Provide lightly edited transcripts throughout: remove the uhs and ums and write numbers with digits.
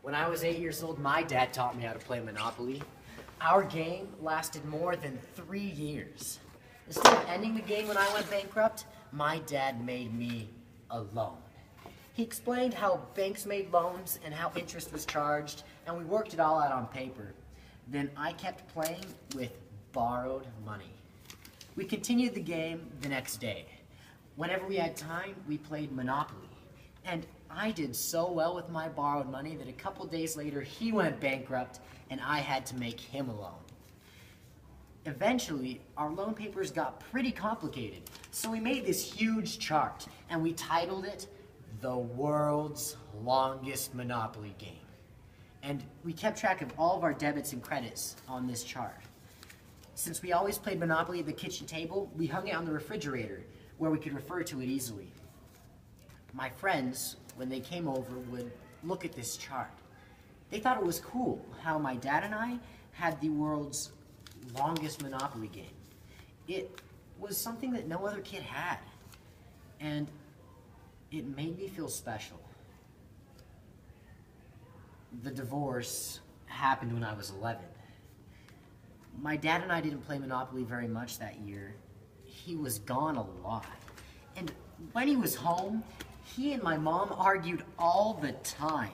When I was 8 years old, my dad taught me how to play Monopoly. Our game lasted more than 3 years. Instead of ending the game when I went bankrupt, my dad made me a loan. He explained how banks made loans and how interest was charged, and we worked it all out on paper. Then I kept playing with borrowed money. We continued the game the next day. Whenever we had time, we played Monopoly. And I did so well with my borrowed money that a couple days later, he went bankrupt and I had to make him a loan. Eventually, our loan papers got pretty complicated, so we made this huge chart and we titled it The World's Longest Monopoly Game. And we kept track of all of our debits and credits on this chart. Since we always played Monopoly at the kitchen table, we hung it on the refrigerator where we could refer to it easily. My friends, when they came over, would look at this chart. They thought it was cool how my dad and I had the world's longest Monopoly game. It was something that no other kid had, and it made me feel special. The divorce happened when I was 11. My dad and I didn't play Monopoly very much that year. He was gone a lot. And when he was home, he and my mom argued all the time.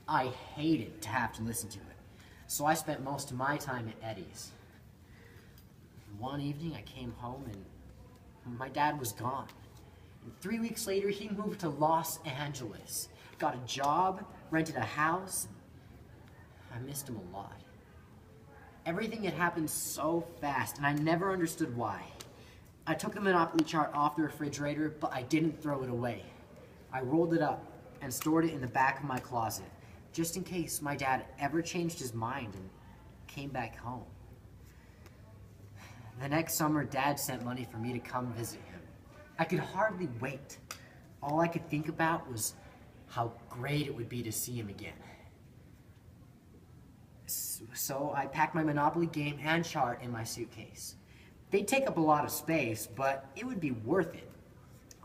I hated to have to listen to it, so I spent most of my time at Eddie's. One evening I came home and my dad was gone. And 3 weeks later he moved to Los Angeles, got a job, rented a house. I missed him a lot. Everything had happened so fast and I never understood why. I took the Monopoly chart off the refrigerator, but I didn't throw it away. I rolled it up and stored it in the back of my closet, just in case my dad ever changed his mind and came back home. The next summer, Dad sent money for me to come visit him. I could hardly wait. All I could think about was how great it would be to see him again. So I packed my Monopoly game and chart in my suitcase. They'd take up a lot of space, but it would be worth it.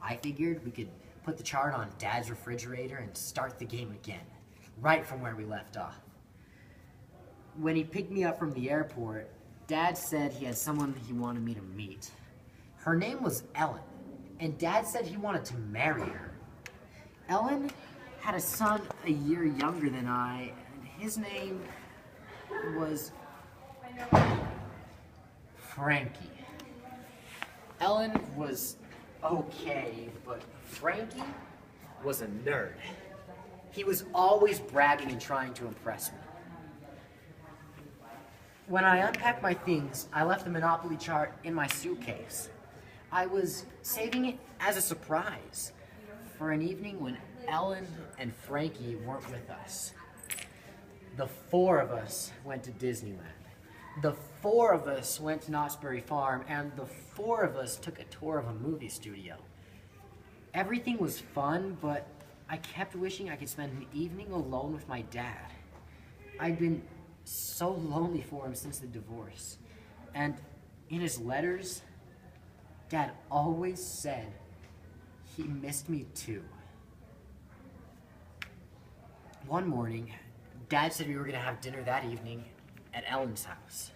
I figured we could put the chart on Dad's refrigerator and start the game again, right from where we left off. When he picked me up from the airport, Dad said he had someone he wanted me to meet. Her name was Ellen, and Dad said he wanted to marry her. Ellen had a son a year younger than I, and his name was Frankie. Ellen was okay, but Frankie was a nerd. He was always bragging and trying to impress me. When I unpacked my things, I left the Monopoly chart in my suitcase. I was saving it as a surprise for an evening when Ellen and Frankie weren't with us. The four of us went to Disneyland. The four of us went to Knott's Berry Farm, and the four of us took a tour of a movie studio. Everything was fun, but I kept wishing I could spend an evening alone with my dad. I'd been so lonely for him since the divorce. And in his letters, Dad always said he missed me too. One morning, Dad said we were going to have dinner that evening at Ellen's house.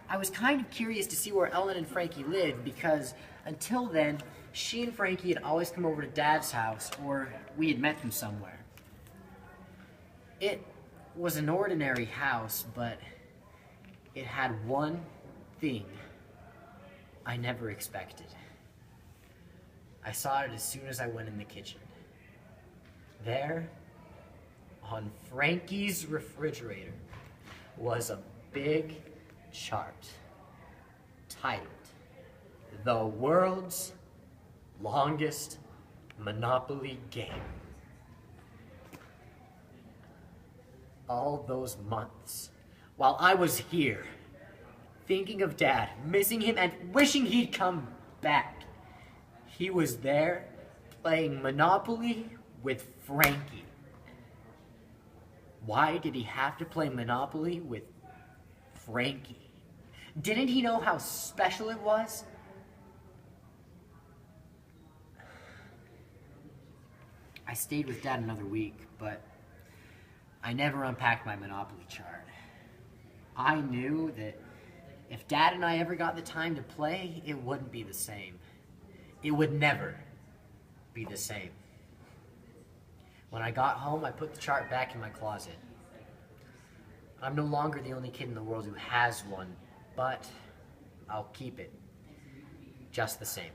I was kind of curious to see where Ellen and Frankie lived because until then, she and Frankie had always come over to Dad's house or we had met them somewhere. It was an ordinary house, but it had one thing I never expected. I saw it as soon as I went in the kitchen. There, on Frankie's refrigerator, was a big chart titled The World's Longest Monopoly Game. All those months, while I was here, thinking of Dad, missing him, and wishing he'd come back, he was there playing Monopoly with Frankie. Why did he have to play Monopoly with Frankie? Didn't he know how special it was? I stayed with Dad another week, but I never unpacked my Monopoly chart. I knew that if Dad and I ever got the time to play, it wouldn't be the same. It would never be the same. When I got home, I put the chart back in my closet. I'm no longer the only kid in the world who has one, but I'll keep it just the same.